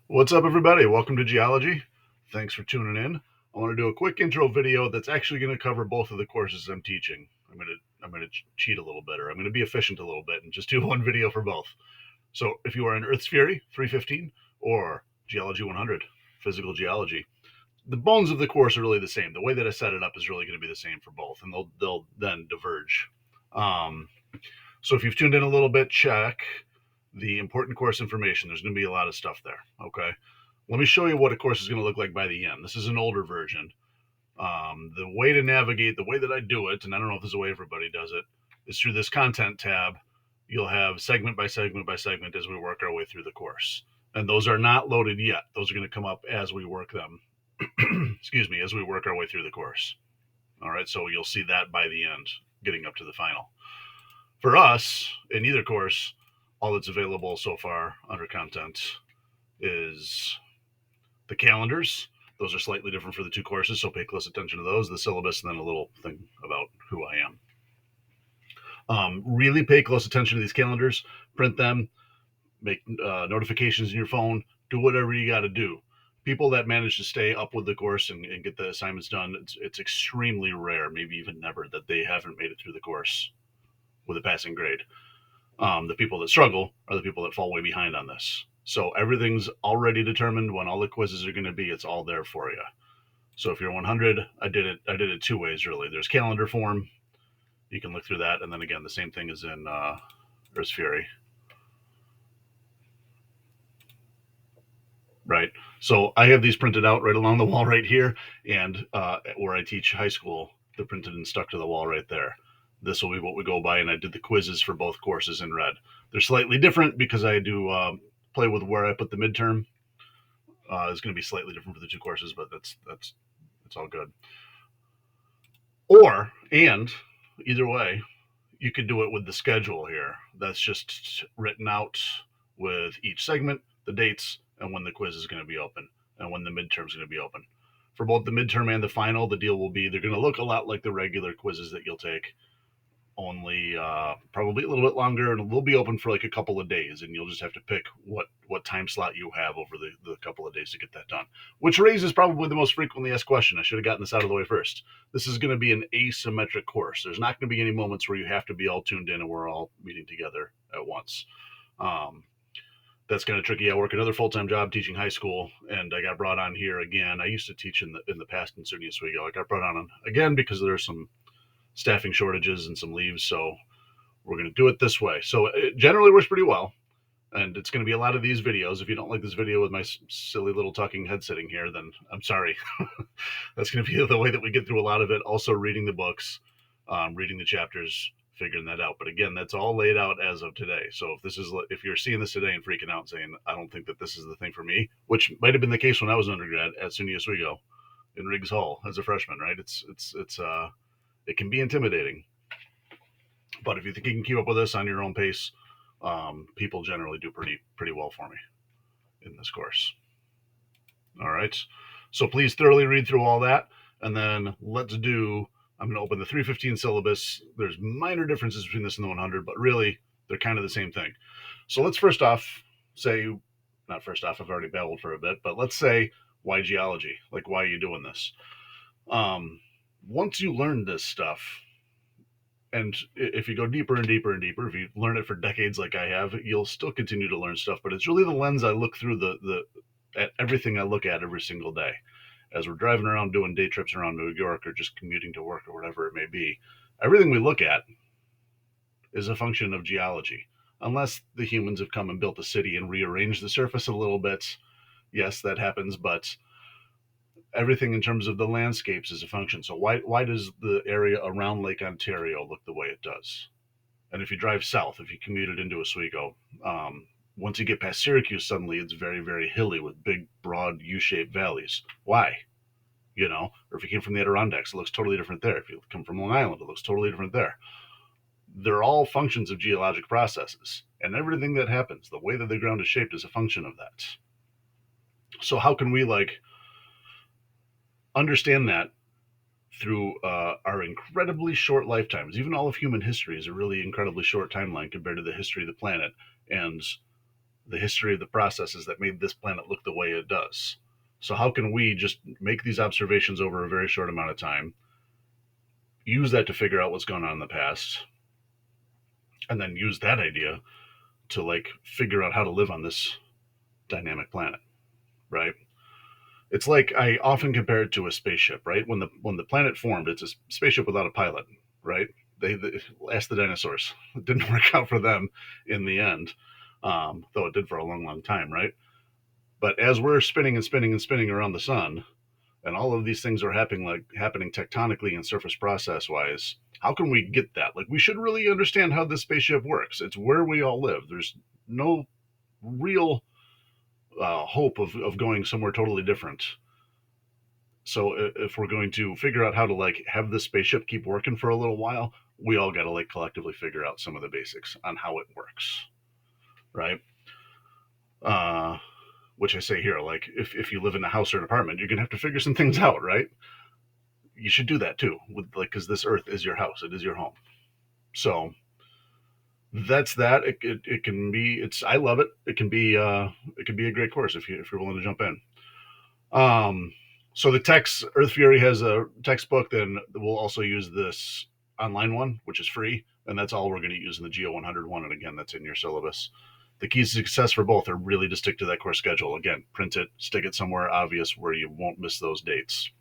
What's up, everybody? Welcome to Geology. Thanks for tuning in. I want to do a quick intro video that's actually going to cover both of the courses I'm teaching. I'm going to cheat a little bit, or I'm going to be efficient a little bit and just do one video for both. So, if you are in Earth's Fury 315 or Geology 100, Physical Geology, the bones of the course are really the same. The way that I set it up is really going to be the same for both, and they'll then diverge. Um, so, if you've tuned in a little bit, check the important course information. There's going to be a lot of stuff there. Okay. Let me show you what a course is going to look like by the end. This is an older version. The way to navigate, the way that I do it, and I don't know if there's a way everybody does it, is through this content tab. You'll have segment by segment by segment as we work our way through the course. And those are not loaded yet. Those are going to come up as we work them. Excuse me, as we work our way through the course. All right, so you'll see that by the end, getting up to the final. For us, in either course, all that's available so far under content is the calendars. Those are slightly different for the two courses, so pay close attention to those, the syllabus, and then a little thing about who I am. Really pay close attention to these calendars, print them, make notifications in your phone, do whatever you got to do. People that manage to stay up with the course and get the assignments done, it's extremely rare, maybe even never, that they haven't made it through the course with a passing grade. The people that struggle are the people that fall way behind on this. So everything's already determined when all the quizzes are going to be. It's all there for you. So if you're 100, I did it two ways really. There's calendar form. You can look through that, and then again, the same thing is in Earth's Fury. Right. So I have these printed out right along the wall right here, and where I teach high school, they're printed and stuck to the wall right there. This will be what we go by, and I did the quizzes for both courses in red. They're slightly different because I do play with where I put the midterm. It's going to be slightly different for the two courses, but that's it's all good. And either way, you could do it with the schedule here. That's just written out with each segment, the dates, and when the quiz is going to be open, and when the midterm is going to be open. For both the midterm and the final, the deal will be they're going to look a lot like the regular quizzes that you'll take, only probably a little bit longer, and they'll be open for like a couple of days, and you'll just have to pick what time slot you have over the couple of days to get that done. Which raises probably the most frequently asked question. I should have gotten this out of the way first. This is going to be an asymmetric course. There's not going to be any moments where you have to be all tuned in and we're all meeting together at once. That's kind of tricky. I work another full-time job teaching high school, and I got brought on here again. I used to teach in the past in SUNY Oswego. I got brought on again because there's some staffing shortages and some leaves, so we're going to do it this way. So it generally works pretty well, and it's going to be a lot of these videos. If you don't like this video with my silly little talking head sitting here, then I'm sorry. That's going to be the way that we get through a lot of it. Also reading the books, reading the chapters, figuring that out. But again, that's all laid out as of today. So if you're seeing this today and freaking out saying, I don't think that this is the thing for me, which might have been the case when I was an undergrad at SUNY Oswego in Riggs Hall as a freshman, right? It can be intimidating. But if you think you can keep up with this on your own pace, people generally do pretty well for me in this course. All right. So please thoroughly read through all that, and then I'm going to open the 315 syllabus. There's minor differences between this and the 100, but really they're kind of the same thing. So let's first off say, not first off, I've already babbled for a bit, but let's say, why geology? Like, why are you doing this? Once you learn this stuff, and if you go deeper and deeper and deeper, if you learn it for decades like I have, you'll still continue to learn stuff. But it's really the lens I look through at everything I look at every single day. As we're driving around doing day trips around New York or just commuting to work or whatever it may be, everything we look at is a function of geology. Unless the humans have come and built a city and rearranged the surface a little bit, yes, that happens, but everything in terms of the landscapes is a function. So why does the area around Lake Ontario look the way it does? And if you drive south, if you commuted into Oswego, once you get past Syracuse, suddenly it's very, very hilly with big, broad U-shaped valleys. Why? Or if you came from the Adirondacks, it looks totally different there. If you come from Long Island, it looks totally different there. They're all functions of geologic processes, and everything that happens, the way that the ground is shaped, is a function of that. So how can we understand that through our incredibly short lifetimes? Even all of human history is a really incredibly short timeline compared to the history of the planet. And the history of the processes that made this planet look the way it does. So how can we just make these observations over a very short amount of time, use that to figure out what's gone on in the past, and then use that idea to like figure out how to live on this dynamic planet, right? It's like I often compare it to a spaceship, right? When the planet formed, it's a spaceship without a pilot, right? They ask the dinosaurs. It didn't work out for them in the end, though it did for a long, long time, right? But as we're spinning and spinning and spinning around the sun, and all of these things are happening tectonically and surface process wise, how can we get that? Like, we should really understand how this spaceship works. It's where we all live. There's no real hope of going somewhere totally different. So if we're going to figure out how to like have this spaceship keep working for a little while, we all got to like collectively figure out some of the basics on how it works, right? uh which I say here, like if you live in a house or an apartment, you're gonna have to figure some things out, right? You should do that too, with like, because this earth is your house, it is your home. So that's that. It can be, it's, I love it. It can be a great course if you're willing to jump in. um so the text, Earth Fury has a textbook, then we'll also use this online one, which is free, and that's all we're going to use in the Geo 100 one, and again, that's in your syllabus. The keys to success for both are really to stick to that course schedule. Again, print it, stick it somewhere obvious where you won't miss those dates.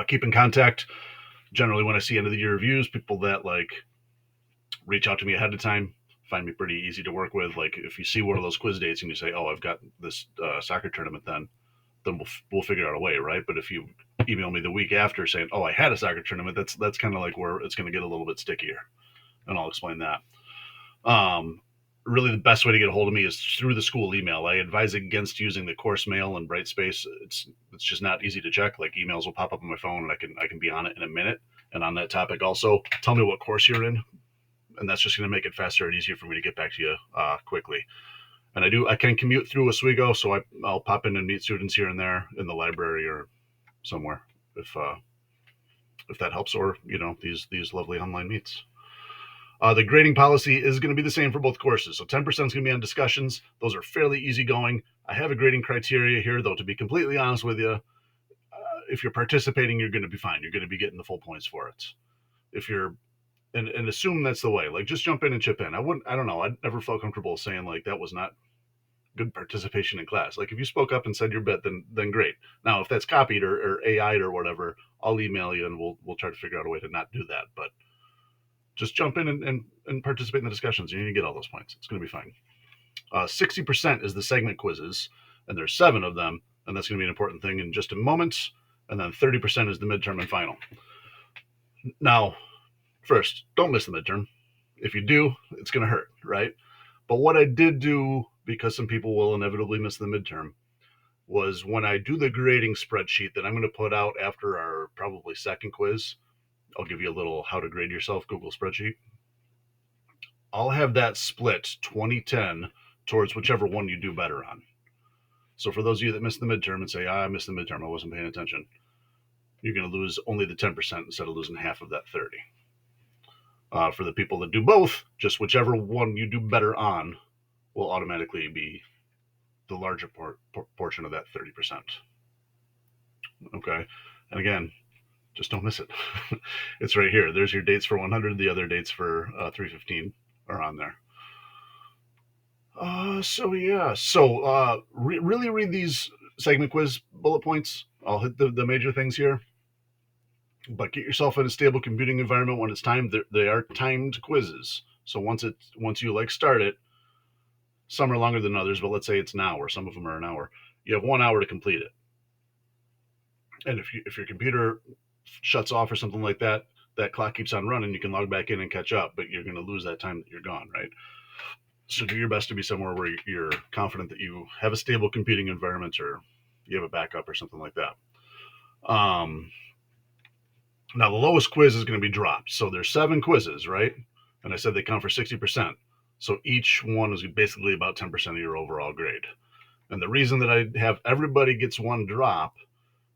Keep in contact. Generally, when I see end of the year reviews, people that like reach out to me ahead of time find me pretty easy to work with. Like if you see one of those quiz dates and you say, "Oh, I've got this soccer tournament," then we'll figure out a way, right? But if you email me the week after saying, "Oh, I had a soccer tournament," that's kind of like where it's going to get a little bit stickier, and I'll explain that. Um, Really, the best way to get a hold of me is through the school email. I advise against using the course mail and Brightspace. It's just not easy to check. Like emails will pop up on my phone, and I can be on it in a minute. And on that topic, also tell me what course you're in, and that's just going to make it faster and easier for me to get back to you quickly. And I can commute through Oswego, so I'll pop in and meet students here and there in the library or somewhere if that helps, or these lovely online meets. The grading policy is going to be the same for both courses. So 10% is going to be on discussions. Those are fairly easygoing. I have a grading criteria here, though, to be completely honest with you. If you're participating, you're going to be fine. You're going to be getting the full points for it. If you're, and assume that's the way, like just jump in and chip in. I don't know. I'd never felt comfortable saying like that was not good participation in class. Like if you spoke up and said your bit, then great. Now, if that's copied or AI'd or whatever, I'll email you and we'll try to figure out a way to not do that. But just jump in and participate in the discussions. You're going to get all those points. It's going to be fine. 60% is the segment quizzes, and there's 7 of them, and that's going to be an important thing in just a moment. And then 30% is the midterm and final. Now, first, don't miss the midterm. If you do, it's going to hurt, right? But what I did do, because some people will inevitably miss the midterm, was when I do the grading spreadsheet that I'm going to put out after our probably second quiz, I'll give you a little how to grade yourself Google spreadsheet. I'll have that split 2010 towards whichever one you do better on. So for those of you that missed the midterm and say, I missed the midterm, I wasn't paying attention, you're going to lose only the 10% instead of losing half of that 30. For the people that do both, just whichever one you do better on will automatically be the larger portion of that 30%. Okay. And again, just don't miss it. It's right here. There's your dates for 100. The other dates for 315 are on there. So yeah. So really read these segment quiz bullet points. I'll hit the major things here. But get yourself in a stable computing environment when it's time. They are timed quizzes. So once you like start it, some are longer than others, but let's say it's an hour. Some of them are an hour. You have 1 hour to complete it. And if your computer shuts off or something like that, that clock keeps on running. You can log back in and catch up, but you're going to lose that time that you're gone, right? So do your best to be somewhere where you're confident that you have a stable computing environment or you have a backup or something like that. Now the lowest quiz is going to be dropped. So there's 7 quizzes, right? And I said they count for 60%. So each one is basically about 10% of your overall grade. And the reason that I have everybody gets one drop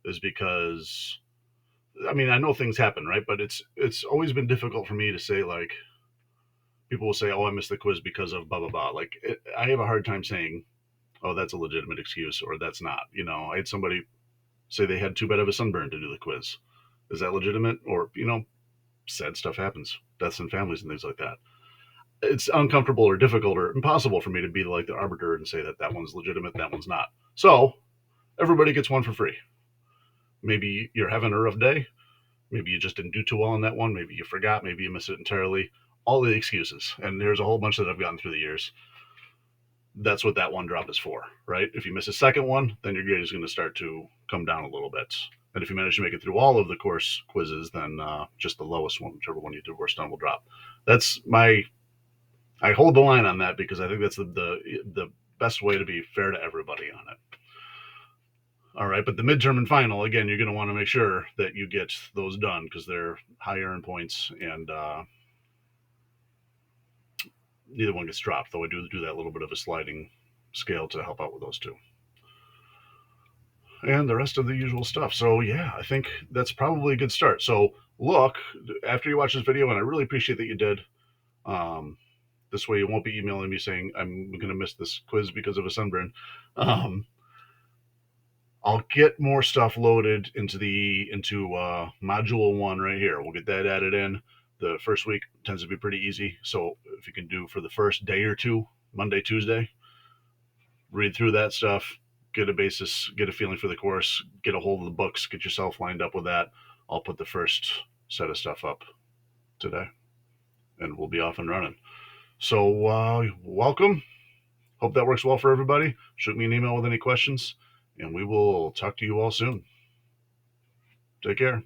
is because, I mean, I know things happen, right? But it's always been difficult for me to say, like, people will say, "Oh, I missed the quiz because of blah blah blah." Like I have a hard time saying, "Oh, that's a legitimate excuse," or "That's not." I had somebody say they had too bad of a sunburn to do the quiz. Is that legitimate? Or sad stuff happens, deaths in families and things like that. It's uncomfortable or difficult or impossible for me to be like the arbiter and say that that one's legitimate, that one's not. So everybody gets one for free. Maybe you're having a rough day. Maybe you just didn't do too well on that one. Maybe you forgot. Maybe you missed it entirely. All the excuses. And there's a whole bunch that I've gotten through the years. That's what that one drop is for, right? If you miss a second one, then your grade is going to start to come down a little bit. And if you manage to make it through all of the course quizzes, then just the lowest one, whichever one you did worst on, will drop. That's my. I hold the line on that because I think that's the best way to be fair to everybody on it. All right, but the midterm and final, again, you're going to want to make sure that you get those done because they're higher in points, and neither one gets dropped. Though I do that little bit of a sliding scale to help out with those two, and the rest of the usual stuff. So yeah, I think that's probably a good start. So look, after you watch this video, and I really appreciate that you did. Um, this way, you won't be emailing me saying I'm going to miss this quiz because of a sunburn. Um, I'll get more stuff loaded into module 1 right here. We'll get that added in. The first week tends to be pretty easy. So if you can do for the first day or two, Monday, Tuesday, read through that stuff, get a basis, get a feeling for the course, get a hold of the books, get yourself lined up with that. I'll put the first set of stuff up today, and we'll be off and running. So welcome. Hope that works well for everybody. Shoot me an email with any questions, and we will talk to you all soon. Take care.